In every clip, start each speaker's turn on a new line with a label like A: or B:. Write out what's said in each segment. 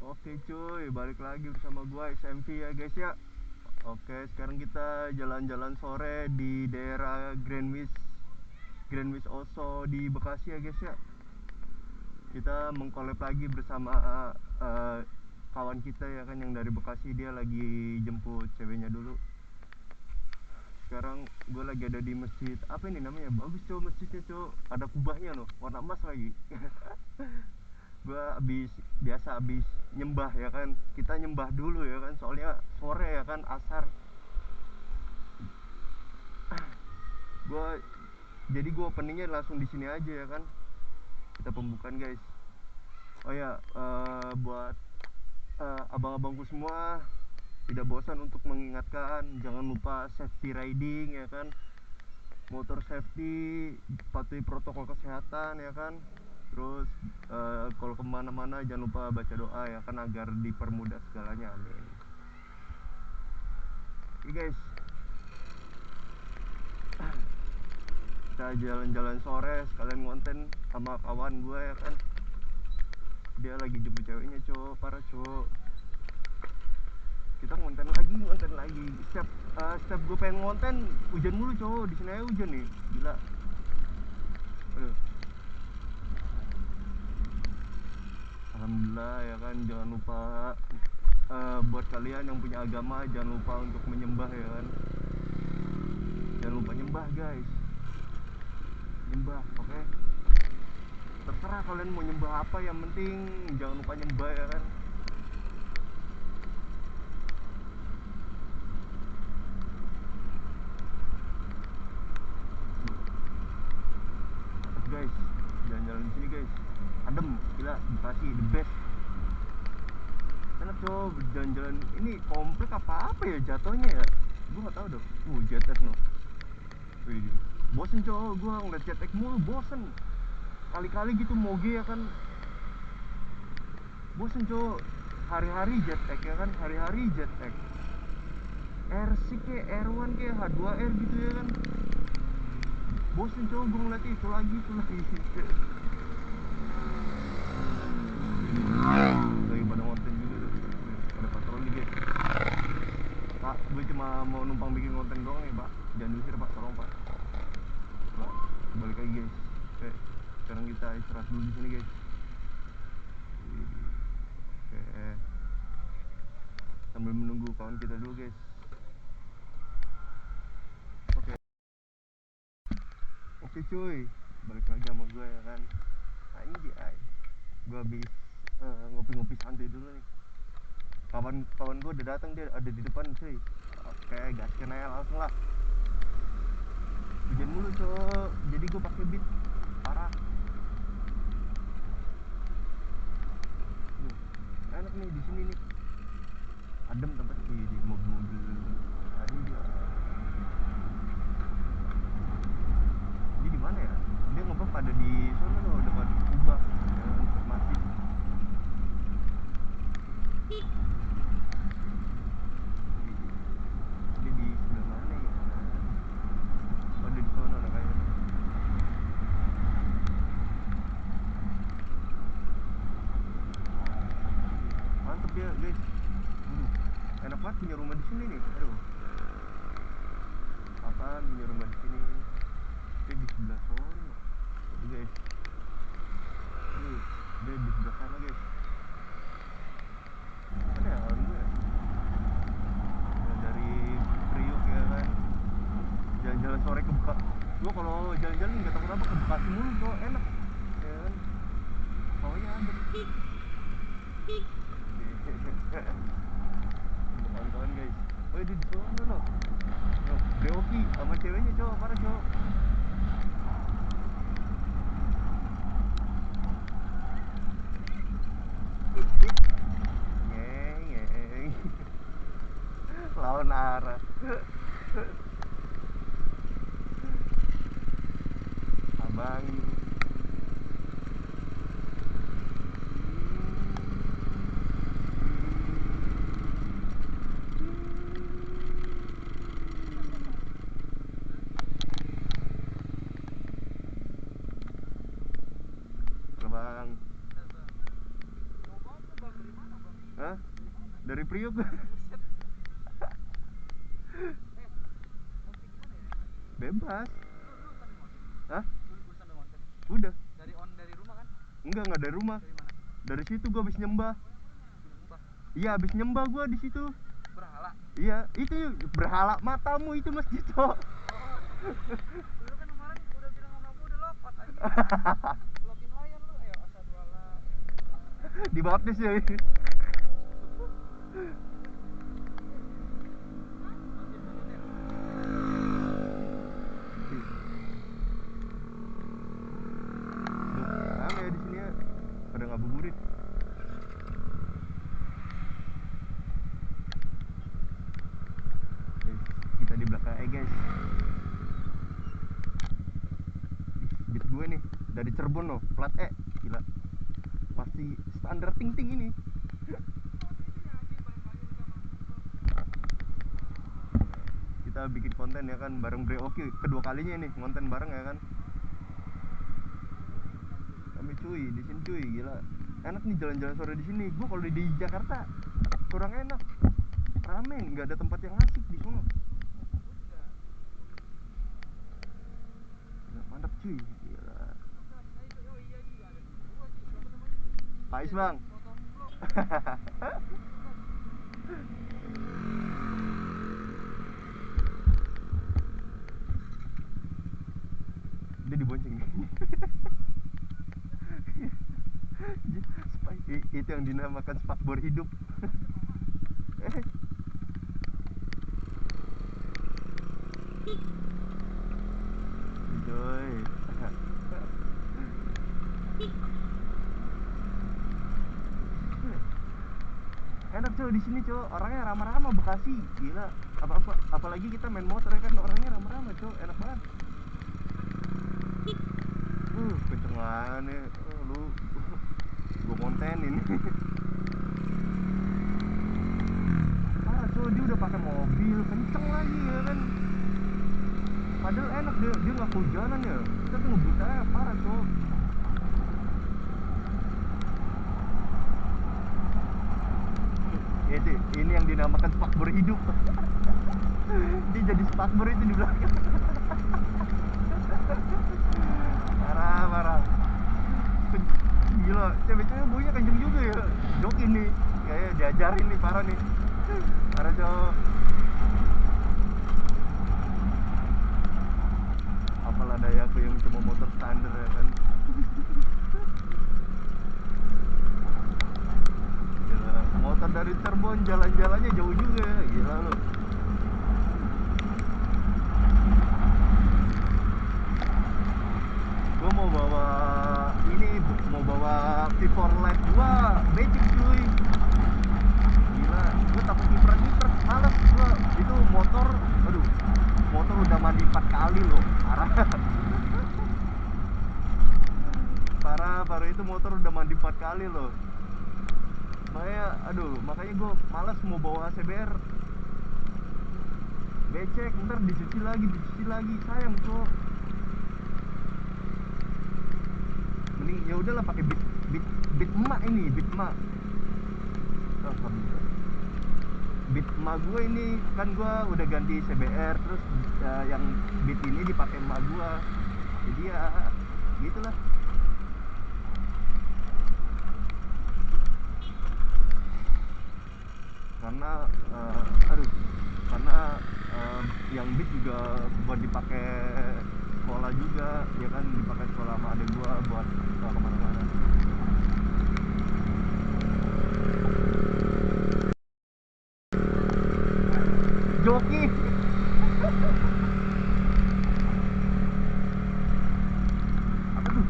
A: Oke cuy, balik lagi bersama gua SMV ya guys ya. Oke, sekarang kita jalan-jalan sore di daerah Greenwich Oso di Bekasi ya guys ya. Kita mengkolab lagi bersama eh, kawan kita ya kan yang dari Bekasi, dia lagi jemput ceweknya dulu. Sekarang gue lagi ada di masjid, apa ini namanya, bagus cuy masjidnya cuy, ada kubahnya loh, warna emas lagi. Gue abis nyembah ya kan, kita nyembah dulu ya kan, soalnya sore ya kan, asar. gue gue openingnya langsung di sini aja ya kan, kita pembukaan guys. Oh ya, buat abang-abangku semua, tidak bosan untuk mengingatkan, jangan lupa safety riding ya kan, motor safety, patuhi protokol kesehatan ya kan. Terus kalau kemana-mana jangan lupa baca doa ya kan, agar dipermudah segalanya, amin. Oke guys, kita jalan-jalan sore sekalian ngonten sama kawan gue ya kan, dia lagi jemput ceweknya cowok, parah cowok. Kita ngonten lagi, setiap gue pengen ngonten hujan mulu cowok, di sini aja hujan nih, gila. Aduh. Alhamdulillah ya kan, jangan lupa buat kalian yang punya agama, jangan lupa untuk menyembah ya kan, jangan lupa nyembah guys, nyembah, oke? Terserah kalian mau nyembah apa, yang penting jangan lupa nyembah ya kan. Mantap guys, jalan-jalan di sini guys, adem, gila, Bekasi the best. Enak cow, jalan-jalan ini komplek apa ya jatuhnya ya, gue nggak tahu dong. JTX no. Wih, bosen cow, gue ngeliat JTX mulu bosen. Kali-kali gitu moge ya kan, bosen cow. Hari-hari JTX ya kan, hari-hari JTX. R6 ke R1 ke H2R gitu ya kan, bosen cow gue ngeliat itu lagi lagi pada konten juga tuh. Ada patroli guys. Pak, gue cuma mau numpang bikin konten doang nih pak, jangan diusir pak, tolong pak. Pak, balik lagi guys. Oke, sekarang kita istirahat dulu di sini guys. Oke, sambil menunggu kawan kita dulu guys. Oke, oke cuy, balik lagi sama gue ya kan. Anjay, gue habis ngopi-ngopi santai dulu nih. Kawan gue udah datang, dia ada di depan cuy. Oke, gaskan aja langsung lah. Hujan mulu cok, jadi gue pakai beat, parah. Enak nih di sini nih, adem tempat di mobil-mobil. Anjay, ini di mana ya, dia ngobrol pada di sana loh, dekat kubah ya, dekat masjid. Ini di sebelah mana ya, oh di sana ada kayaknya. Mantep ya guys. Enak banget punya rumah di sini nih, aduh. Apaan punya rumah di sini, dia di sebelah sana guys. Dia di sebelah sana guys. Ada ya kawan gue ya? Ya, dari Priuk ya kan, jalan-jalan sore ke Bekasi. Gue kalau jalan-jalan nggak tahu kenapa ke Bekasi mulu kok, enak ya kan, hawanya adem. Kawan-kawan guys, oh dia di sana loh. Beoki sama ceweknya cowok, parah cowok. Ngeng ngeng. Lawan arah. Abang. Bang. Hah? Dari Priuk.
B: Buset.
A: Bebas.
B: Lu sambil ngonten.
A: Hah?
B: Lu sambil ngonten.
A: Udah.
B: Dari rumah kan?
A: Enggak dari rumah.
B: Dari mana?
A: Dari situ gua habis nyembah.
B: Nyembah.
A: Iya, habis nyembah gua di situ.
B: Berhala.
A: Iya, itu berhala matamu itu masjid, Cok.
B: Oh. Lu kan kemarin udah bilang sama gua udah lofat aja. Login layar lu, ayo asyhadu alla.
A: Dibaptis ya.
B: Masjid Bungut ya?
A: Rame ya di sini ya. Pada ngabuburit. Kita di belakang guys. Bis gue nih dari Cirebon loh, plat E. Gila. Masih standar ting-ting ini. Kita bikin konten ya kan bareng Bre Oki, kedua kalinya nih konten bareng ya kan. Kami cuy di sini cuy, gila. Enak nih jalan-jalan sore di sini. Gua kalau di Jakarta kurang enak. Rame, nggak ada tempat yang asik di sono. Mantap cuy, gila. Pais bang. Dia dibonceng. Itu yang dinamakan spakbor hidup. Joy. Enak cuy di sini cuy, orangnya ramah-ramah Bekasi, gila. Apalagi kita main motor ya kan, orangnya ramah-ramah cuy, enak banget. Kencengannya, lu gua kontenin. Parah cuy, dia udah pakai mobil, kenceng lagi ya kan. Padahal enak dia nggak kehujanan ya, kita tuh ngebut aja, parah cuy. Ini yang dinamakan spakbor hidup. Dia jadi spakbor itu di belakang. Marah. Gila, cewek-cewek bunyinya kenceng juga ya. Jok ini, kayak diajarin nih, parah nih. Parah cowok. Apalah daya aku yang cuma motor standar ya kan. Gila, motor dari Cirebon jalan-jalannya jauh juga ya. Gila lo. Gue mau bawa V4 Lite gua becek cuy. Gila, gue takut nyiprat males gua. Itu motor, aduh, motor udah mandi 4 kali loh, parah itu motor udah mandi 4 kali loh. Makanya gue males mau bawa CBR, becek, ntar dicuci lagi, sayang tuh. Mending ya udahlah pakai beat emak ini, beat emak. Beat emak gue ini kan gue udah ganti CBR, terus yang beat ini dipakai emak gue, jadi ya gitulah. Karena yang beat juga buat dipakai sekolah juga ya kan, dipakai sekolah sama adik gue buat kemana-mana. Joki. Apa tuh?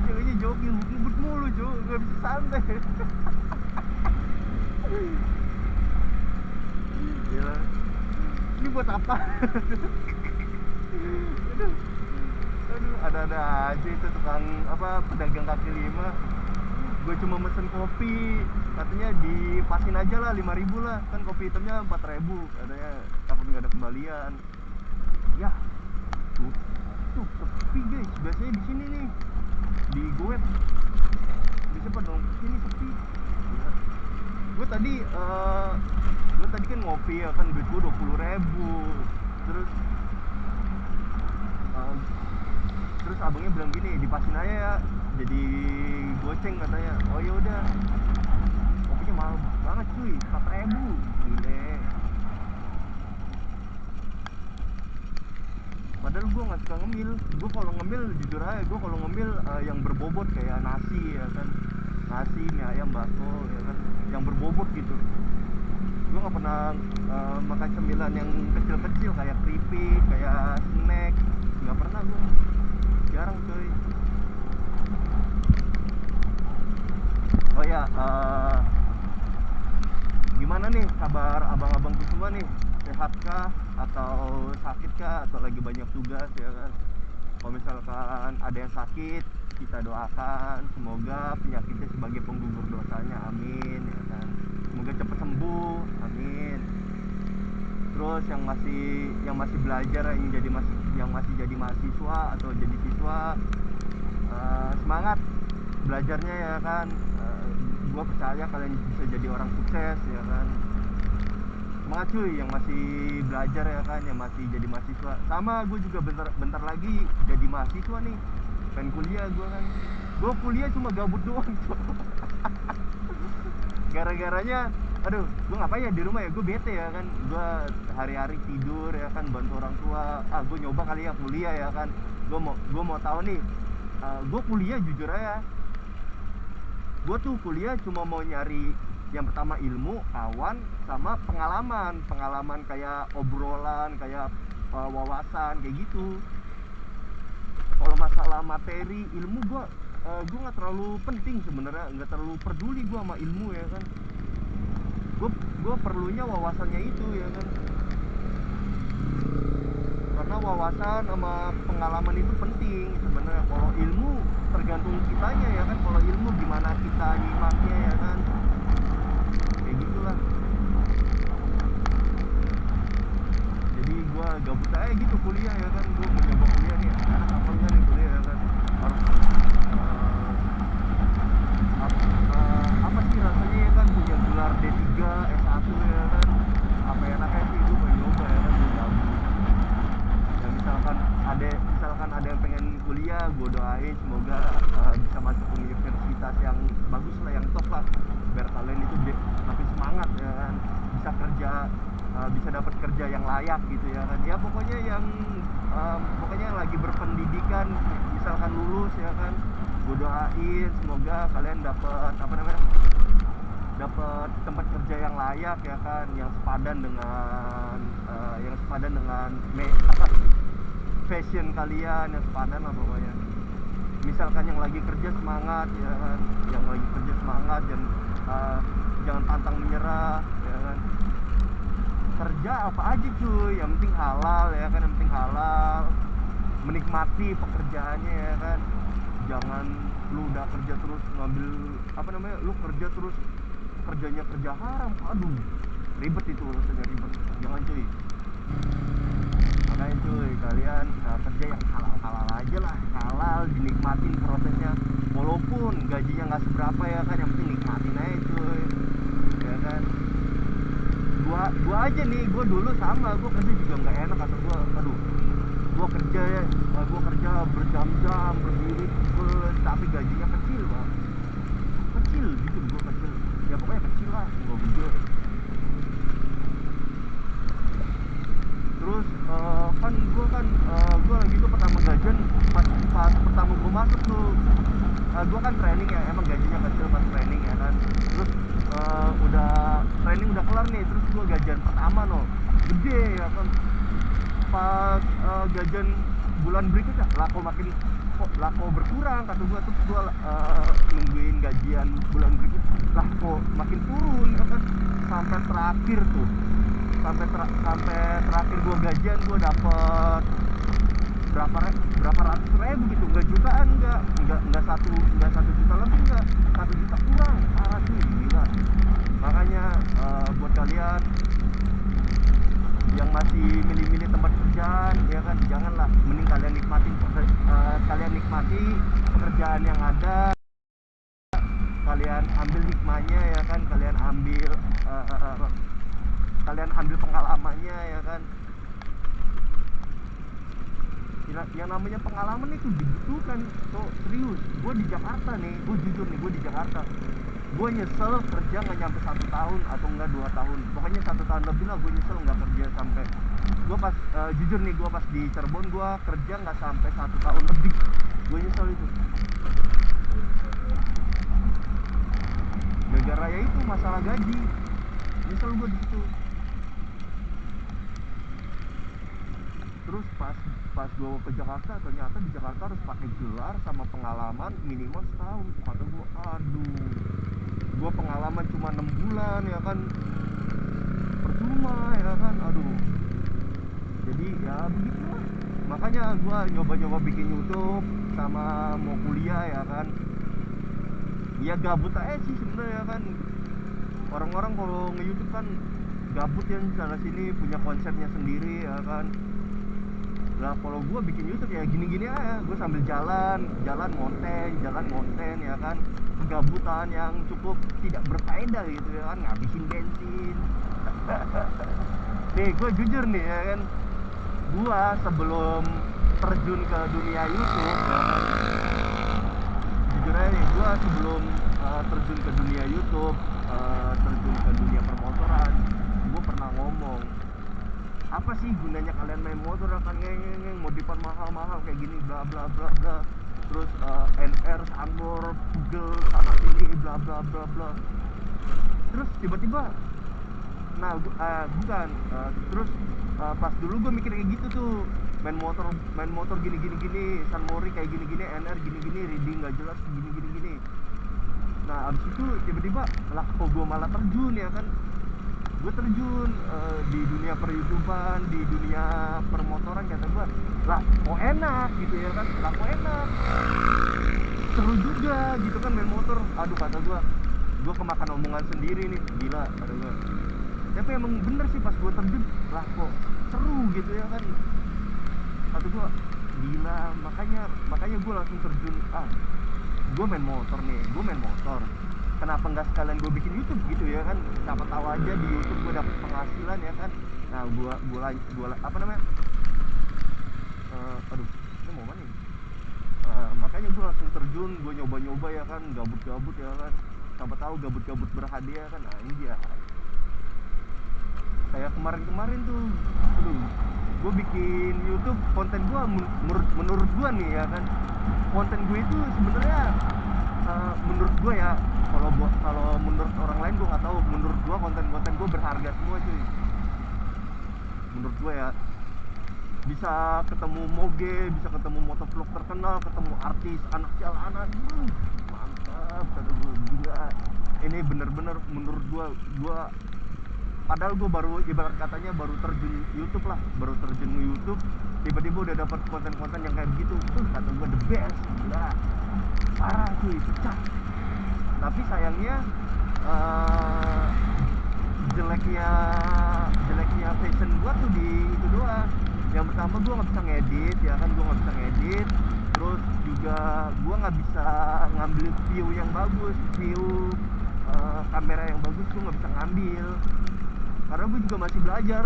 A: Ceweknya joki, ngebut mulu Jo, gak bisa santai. Gila. Ini buat apa? Aduh, ada-ada aja itu tukang pedagang kaki lima. Gue cuma mesen kopi, katanya dipasin aja lah 5.000 lah, kan kopi hitamnya 4.000 katanya, takut nggak ada kembalian. Ya tuh sepi guys, biasanya di sini nih di Goet bisa gue tadi kan ngopi ya kan, duit gue 20.000. Terus eh, terus abangnya bilang gini, dipasin aja ya, jadi goceng katanya. Oh ya udah, kopinya mahal banget cuy, 4.000. Gile. Padahal gue nggak suka ngemil. Gue kalau ngemil jujur aja, gue kalau ngemil yang berbobot kayak nasi ya kan, nasi, mie ayam, bakso ya kan, yang berbobot gitu. Gue nggak pernah makan cemilan yang kecil-kecil kayak keripik, kayak snack. Nggak pernah gue, jarang coy. Oh ya, gimana nih kabar abang-abangku semua nih? Sehat kah? Atau sakit kah? Atau lagi banyak tugas ya kan? Kalau misalkan ada yang sakit, kita doakan semoga penyakitnya sebagai penggugur dosanya, amin ya kan. Semoga cepat sembuh, amin. Terus yang masih belajar, yang masih jadi mahasiswa atau jadi siswa, semangat belajarnya ya kan. Gue percaya kalian bisa jadi orang sukses ya kan. Semangat cuy yang masih belajar ya kan, yang masih jadi mahasiswa. Sama gue juga bentar lagi jadi mahasiswa nih, pengen kuliah gue kan. Gue kuliah cuma gabut doang tuh. Gara-garanya, aduh, gue ngapain ya di rumah ya, gue bete ya kan. Gue hari-hari tidur ya kan, bantu orang tua. Gue nyoba kali ya kuliah ya kan. Gue mau tahu nih, gue kuliah jujur aja, gue tuh kuliah cuma mau nyari yang pertama ilmu, kawan, sama pengalaman kayak obrolan, kayak wawasan kayak gitu. Kalau masalah materi ilmu, gue nggak terlalu penting sebenarnya, nggak terlalu peduli gue sama ilmu ya kan. Gue perlunya wawasannya itu ya kan, karena wawasan sama pengalaman itu penting sebenarnya. Kalau ilmu tergantung kitanya ya kan, kalau ilmu gimana kita nyimaknya ya kan, kayak gitulah. Jadi gue gabut aja gitu kuliah ya kan. Gue mau nyoba kuliah nih, enak apa enggak nih kuliah ya kan. Harus apa sih rasanya ya kan punya gelar D3 S1 ya kan. Apa enaknya sih, gue pengen nyoba ya kan. Gue gabut ya. Misalkan ada yang pengen kuliah, gue doain semoga bisa masuk universitas yang bagus lah, yang top lah, biar kalian itu makin semangat ya kan, bisa kerja, bisa dapat kerja yang layak gitu ya kan. Ya pokoknya yang lagi berpendidikan, misalkan lulus ya kan, gue doain semoga kalian dapat dapat tempat kerja yang layak ya kan, yang sepadan dengan fashion kalian, yang sepadan lah pokoknya. Misalkan yang lagi kerja semangat ya kan, yang lagi kerja semangat, dan jangan pantang menyerah ya kan. Kerja apa aja cuy, yang penting halal ya kan, yang penting halal. Menikmati pekerjaannya ya kan. Jangan lu udah kerja terus ngambil lu kerja terus kerjanya kerja haram, aduh ribet itu urusannya, ribet. Jangan cuy. Makanya cuy, kalian kerja yang halal-halal aja lah, halal, dinikmatin prosesnya, walaupun gajinya nggak seberapa ya kan, yang penting nikmatin aja cuy ya kan. Gua aja nih, gua dulu sama, gua kerja juga nggak enak, kata gua, aduh, gua kerja berjam-jam berdiri, tapi gajinya kecil bang, kecil gitu, gua kecil ya, pokoknya kecil lah, gua gede. Terus gue lagi tuh pertama gajian, pas pertama gue masuk tuh, gue kan training ya, emang gajinya kecil pas training ya kan. Terus udah training udah kelar nih, terus gue gajian pertama gede ya kan. Pas gajian bulan berikutnya lah kok berkurang, kata gue. Terus gue nungguin gajian bulan berikutnya, lah kok makin turun ya kan. Sampai terakhir gue gajian, gue dapet berapa ratus ribu gitu, nggak jutaan, nggak 1 juta lebih, nggak 1 juta kurang, parah cuy, gila. Makanya buat kalian yang masih milih-milih tempat kerjaan ya kan, janganlah, mending kalian nikmati pekerjaan yang ada, kalian kalian ambil hikmahnya ya kan, kalian ambil pengalamannya ya kan. Yang namanya pengalaman itu dibutuhkan. So serius, gue di Jakarta nih, gue jujur nih, gue di Jakarta gue nyesel kerja nggak nyampe 1 tahun atau enggak 2 tahun, pokoknya 1 tahun lebih lah gue nyesel nggak kerja sampai. Gue pas jujur nih, gue pas di Cirebon gue kerja nggak sampai 1 tahun lebih, gue nyesel itu. Gara-gara ya itu masalah gaji, nyesel gue di situ. Terus pas gue ke Jakarta, ternyata di Jakarta harus pakai gelar sama pengalaman minimal setahun. Kata gue, aduh, gue pengalaman cuma 6 bulan ya kan, percuma ya kan, aduh. Jadi ya begitulah, makanya gue nyoba-nyoba bikin YouTube sama mau kuliah ya kan. Ya gabut aja sih sebenarnya kan, orang-orang kalau nge-YouTube kan gabut ya, sana sini punya konsepnya sendiri ya kan. Lah kalau gue bikin YouTube ya gini-gini aja, gue sambil jalan konten ya kan, kegabutan yang cukup tidak berfaedah gitu ya kan, ngabisin bensin. Nih gue jujur nih ya kan, gue sebelum terjun ke dunia YouTube ya kan, jujur aja nih, gue sebelum terjun ke dunia YouTube, terjun ke dunia permotoran, gue pernah ngomong, apa sih gunanya kalian main motor kan, ngeng modifan mahal-mahal kayak gini bla bla bla bla, terus NR sambor pegel sana sini bla bla bla bla. Terus tiba-tiba bukan terus pas dulu gue mikir kayak gitu tuh, main motor gini gini gini, San Mori kayak gini gini, NR gini gini, reading nggak jelas gini gini gini. Nah abis itu tiba-tiba lah kok gue malah terjun ya kan, gue terjun di dunia per-YouTuban, di dunia permotoran. Kata gue, lah kok enak gitu ya kan, lah kok enak, seru juga gitu kan main motor. Aduh kata gue kemakan omongan sendiri nih, gila kata gue. Tapi emang bener sih pas gue terjun, lah kok seru gitu ya kan, kata gue gila. Makanya gue langsung terjun, gue main motor nih, gue main motor, kenapa nggak sekalian gue bikin YouTube gitu ya kan, siapa tahu aja di YouTube gue dapet penghasilan ya kan. Nah gue apa namanya, aduh ini mau mana nih. Makanya gue langsung terjun, gue nyoba-nyoba ya kan, gabut-gabut ya kan, siapa tahu gabut-gabut berhadiah kan. Nah ini dia, kayak kemarin-kemarin tuh, aduh, gue bikin YouTube, konten gue menurut gue nih ya kan, konten gue itu sebenarnya menurut gue ya, kalau menurut orang lain gue nggak tahu, menurut gue konten gue berharga semua cuy. Menurut gue ya, bisa ketemu moge, bisa ketemu motovlog terkenal, ketemu artis anak jalanan, mantap kata gue, gila. Ini bener-bener menurut gue padahal gue baru, ibarat katanya baru terjun YouTube lah, baru terjun YouTube, tiba-tiba udah dapat konten-konten yang kayak begitu. Kata gue the best, gila, parah cuy, pecah. Tapi sayangnya jeleknya fashion gue tuh di itu doang. Yang pertama gue nggak bisa ngedit ya kan, terus juga gue nggak bisa ngambil view yang bagus, kamera yang bagus gue nggak bisa ngambil, karena gue juga masih belajar.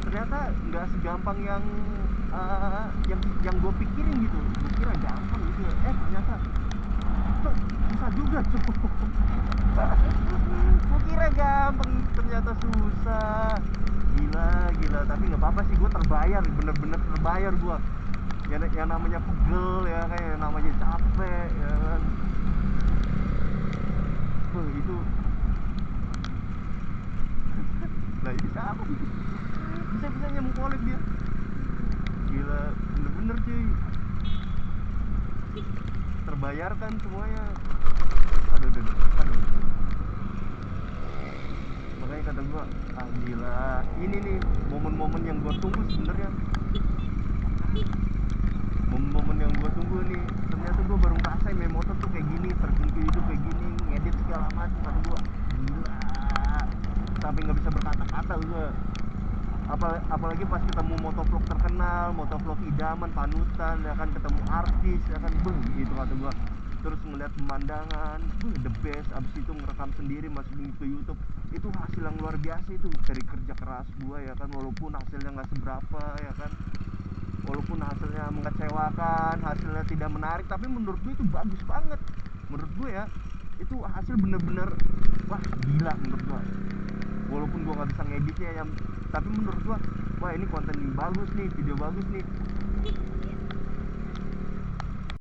A: Ternyata nggak segampang yang gue pikirin gitu. Gue kira gampang gitu, ternyata susah juga tuh. Gue kira gampang, ternyata susah. Gila, tapi nggak apa-apa sih, gue terbayar, bener-bener terbayar gue. Yang namanya pegel ya, kayak yang namanya capek ya kan. Itu lah, ini siapa sih bisa-bisanya mengkolek dia, gila, bener-bener cuy, terbayarkan semuanya. Aduh. Makanya kata gue, gila, ini nih momen-momen yang gue tunggu sebenarnya, momen-momen yang gue tunggu nih. Ternyata gue baru ngerasain main motor tuh kayak gini, terjun ke hidup kayak gini, ngedit segala macam. Kata gue, gila, sampai nggak bisa berkata-kata gue. Apalagi pas ketemu motovlog terkenal, motovlog idaman, panutan ya kan, ketemu artis ya kan, gitu kata gue. terus ngeliat pemandangan, the best. Abis itu ngerekam sendiri, masukin ke YouTube. Itu hasil yang luar biasa itu dari kerja keras gua ya kan, walaupun hasilnya nggak seberapa ya kan, walaupun hasilnya mengecewakan, hasilnya tidak menarik, tapi menurut gue itu bagus banget. Menurut gue ya, itu hasil bener-bener wah gila menurut gue. Walaupun gue nggak bisa ngeditnya ya, tapi menurut gue wah ini konten bagus nih, video bagus nih.